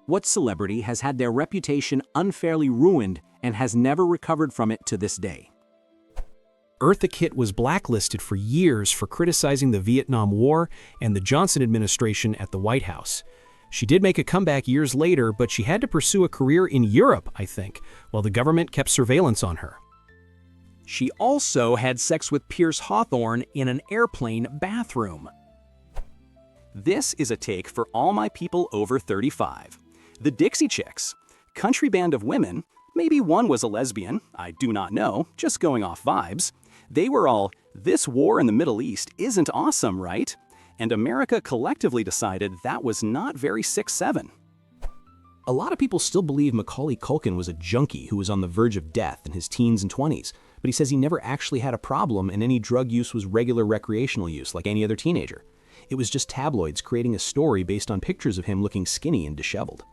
What celebrity has had their reputation unfairly ruined and has never recovered from it to this day? Eartha Kitt was blacklisted for years for criticizing the Vietnam War and the Johnson administration at the White House. She did make a comeback years later, but she had to pursue a career in Europe, I think, while the government kept surveillance on her. She also had sex with Pierce Hawthorne in an airplane bathroom. This is a take for all my people over 35. The Dixie Chicks, country band of women, maybe one was a lesbian, I do not know, just going off vibes. They were all, "This war in the Middle East isn't awesome, right?" And America collectively decided that was not very 6'7". A lot of people still believe Macaulay Culkin was a junkie who was on the verge of death in his teens and 20s, but he says he never actually had a problem and any drug use was regular recreational use like any other teenager. It was just tabloids creating a story based on pictures of him looking skinny and disheveled.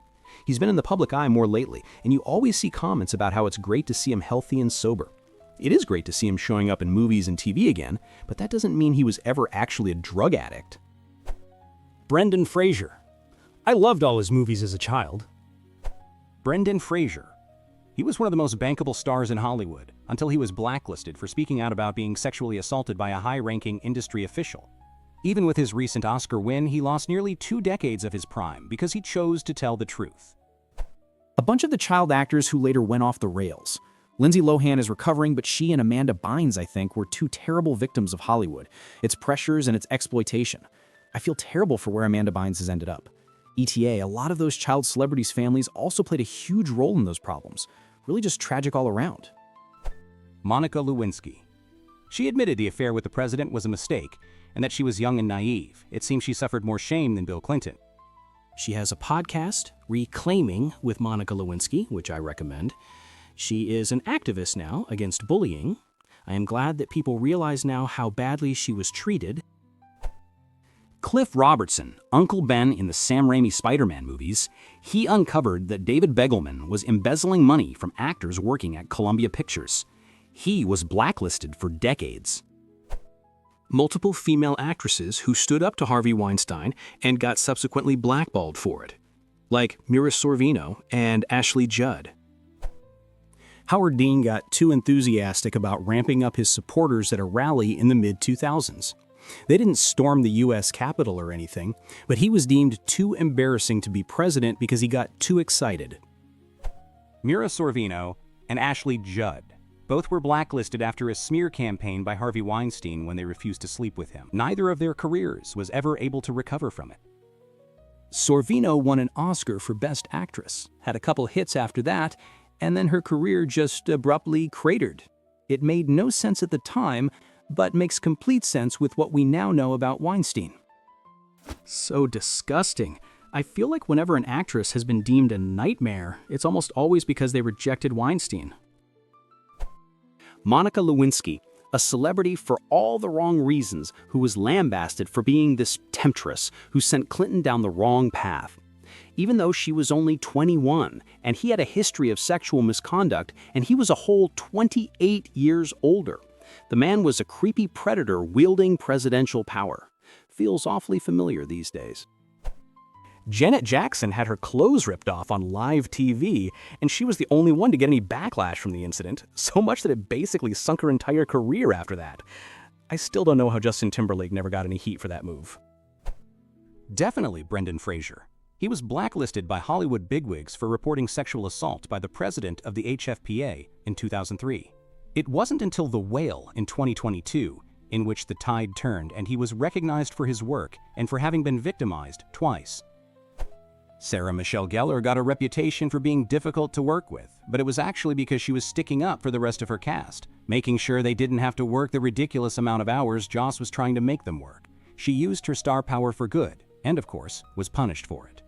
He's been in the public eye more lately, and you always see comments about how it's great to see him healthy and sober. It is great to see him showing up in movies and TV again, but that doesn't mean he was ever actually a drug addict. Brendan Fraser. I loved all his movies as a child. Brendan Fraser. He was one of the most bankable stars in Hollywood until he was blacklisted for speaking out about being sexually assaulted by a high-ranking industry official. Even with his recent Oscar win, he lost nearly 2 decades of his prime because he chose to tell the truth. A bunch of the child actors who later went off the rails. Lindsay Lohan is recovering, but she and Amanda Bynes, I think, were 2 terrible victims of Hollywood, its pressures and its exploitation. I feel terrible for where Amanda Bynes has ended up. ETA, a lot of those child celebrities' families also played a huge role in those problems. Really just tragic all around. Monica Lewinsky. She admitted the affair with the president was a mistake and that she was young and naive. It seems she suffered more shame than Bill Clinton. She has a podcast, Reclaiming with Monica Lewinsky, which I recommend. She is an activist now against bullying. I am glad that people realize now how badly she was treated. Cliff Robertson, Uncle Ben in the Sam Raimi Spider-Man movies, he uncovered that David Begelman was embezzling money from actors working at Columbia Pictures. He was blacklisted for decades. Multiple female actresses who stood up to Harvey Weinstein and got subsequently blackballed for it, like Mira Sorvino and Ashley Judd. Howard Dean got too enthusiastic about ramping up his supporters at a rally in the mid-2000s. They didn't storm the U.S. Capitol or anything, but he was deemed too embarrassing to be president because he got too excited. Mira Sorvino and Ashley Judd. Both were blacklisted after a smear campaign by Harvey Weinstein when they refused to sleep with him. Neither of their careers was ever able to recover from it. Sorvino won an Oscar for Best Actress, had a couple hits after that, and then her career just abruptly cratered. It made no sense at the time, but makes complete sense with what we now know about Weinstein. So disgusting. I feel like whenever an actress has been deemed a nightmare, it's almost always because they rejected Weinstein. Monica Lewinsky, a celebrity for all the wrong reasons, who was lambasted for being this temptress who sent Clinton down the wrong path. Even though she was only 21, and he had a history of sexual misconduct, and he was a whole 28 years older. The man was a creepy predator wielding presidential power. Feels awfully familiar these days. Janet Jackson had her clothes ripped off on live TV, and she was the only one to get any backlash from the incident, so much that it basically sunk her entire career after that. I still don't know how Justin Timberlake never got any heat for that move. Definitely Brendan Fraser. He was blacklisted by Hollywood bigwigs for reporting sexual assault by the president of the HFPA in 2003. It wasn't until The Whale in 2022 in which the tide turned and he was recognized for his work and for having been victimized twice. Sarah Michelle Gellar got a reputation for being difficult to work with, but it was actually because she was sticking up for the rest of her cast, making sure they didn't have to work the ridiculous amount of hours Joss was trying to make them work. She used her star power for good, and of course, was punished for it.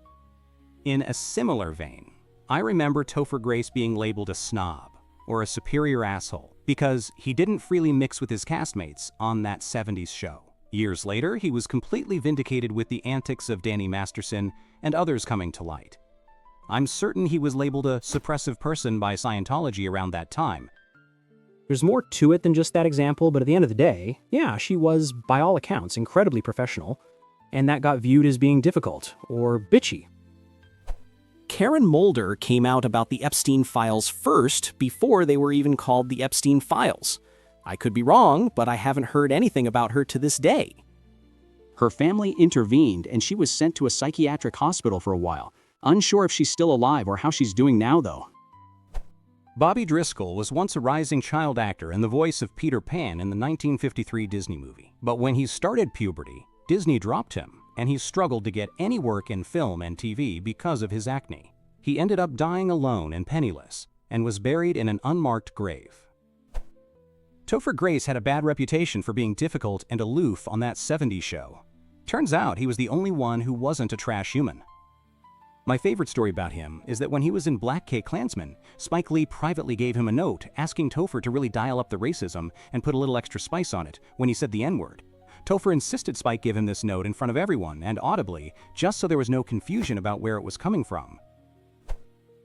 In a similar vein, I remember Topher Grace being labeled a snob, or a superior asshole, because he didn't freely mix with his castmates on that 70s show. Years later, he was completely vindicated with the antics of Danny Masterson and others coming to light. I'm certain he was labeled a suppressive person by Scientology around that time. There's more to it than just that example, but at the end of the day, yeah, she was, by all accounts, incredibly professional, and that got viewed as being difficult or bitchy. Karen Mulder came out about the Epstein files first before they were even called the Epstein files. I could be wrong, but I haven't heard anything about her to this day. Her family intervened and she was sent to a psychiatric hospital for a while. Unsure if she's still alive or how she's doing now, though. Bobby Driscoll was once a rising child actor and the voice of Peter Pan in the 1953 Disney movie. But when he started puberty, Disney dropped him, and he struggled to get any work in film and TV because of his acne. He ended up dying alone and penniless, and was buried in an unmarked grave. Topher Grace had a bad reputation for being difficult and aloof on that 70s show. Turns out he was the only one who wasn't a trash human. My favorite story about him is that when he was in BlacKkKlansman, Spike Lee privately gave him a note asking Topher to really dial up the racism and put a little extra spice on it when he said the N-word. Topher insisted Spike give him this note in front of everyone and audibly, just so there was no confusion about where it was coming from.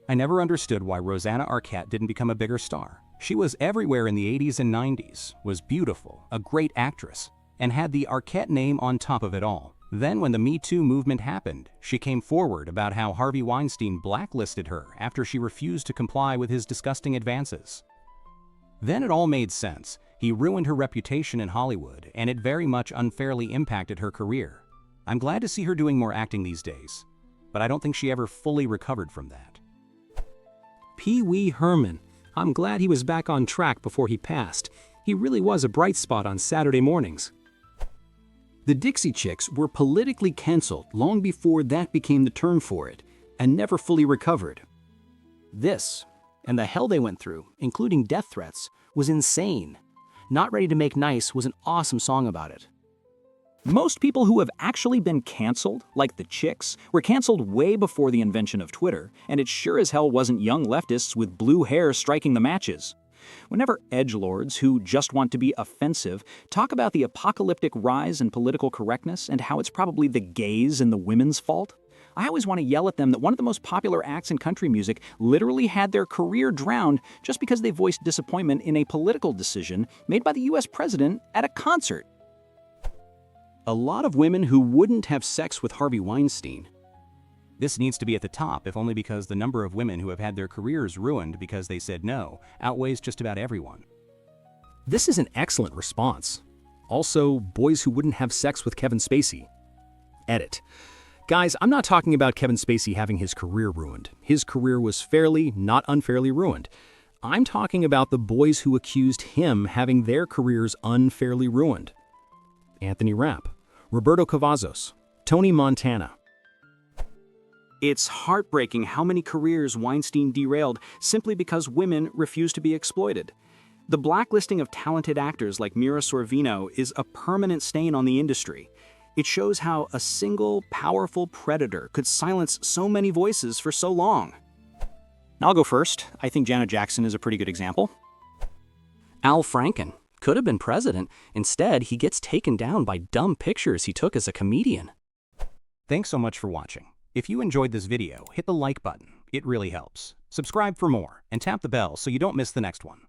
I never understood why Rosanna Arquette didn't become a bigger star. She was everywhere in the 80s and 90s, was beautiful, a great actress, and had the Arquette name on top of it all. Then when the Me Too movement happened, she came forward about how Harvey Weinstein blacklisted her after she refused to comply with his disgusting advances. Then it all made sense. He ruined her reputation in Hollywood, and it very much unfairly impacted her career. I'm glad to see her doing more acting these days, but I don't think she ever fully recovered from that. Pee Wee Herman. I'm glad he was back on track before he passed. He really was a bright spot on Saturday mornings. The Dixie Chicks were politically canceled long before that became the term for it, and never fully recovered. This, and the hell they went through, including death threats, was insane. Not Ready to Make Nice was an awesome song about it. Most people who have actually been canceled, like the Chicks, were canceled way before the invention of Twitter, and it sure as hell wasn't young leftists with blue hair striking the matches. Whenever edgelords who just want to be offensive talk about the apocalyptic rise in political correctness and how it's probably the gays and the women's fault, I always want to yell at them that one of the most popular acts in country music literally had their career drowned just because they voiced disappointment in a political decision made by the US president at a concert. A lot of women who wouldn't have sex with Harvey Weinstein. This needs to be at the top, if only because the number of women who have had their careers ruined because they said no outweighs just about everyone. This is an excellent response. Also, boys who wouldn't have sex with Kevin Spacey. Edit. Guys, I'm not talking about Kevin Spacey having his career ruined. His career was fairly, not unfairly ruined. I'm talking about the boys who accused him having their careers unfairly ruined. Anthony Rapp, Roberto Cavazos, Tony Montana. It's heartbreaking how many careers Weinstein derailed simply because women refuse to be exploited. The blacklisting of talented actors like Mira Sorvino is a permanent stain on the industry. It shows how a single, powerful predator could silence so many voices for so long. I'll go first. I think Janet Jackson is a pretty good example. Al Franken could have been president. Instead, he gets taken down by dumb pictures he took as a comedian. Thanks so much for watching. If you enjoyed this video, hit the like button. It really helps. Subscribe for more, and tap the bell so you don't miss the next one.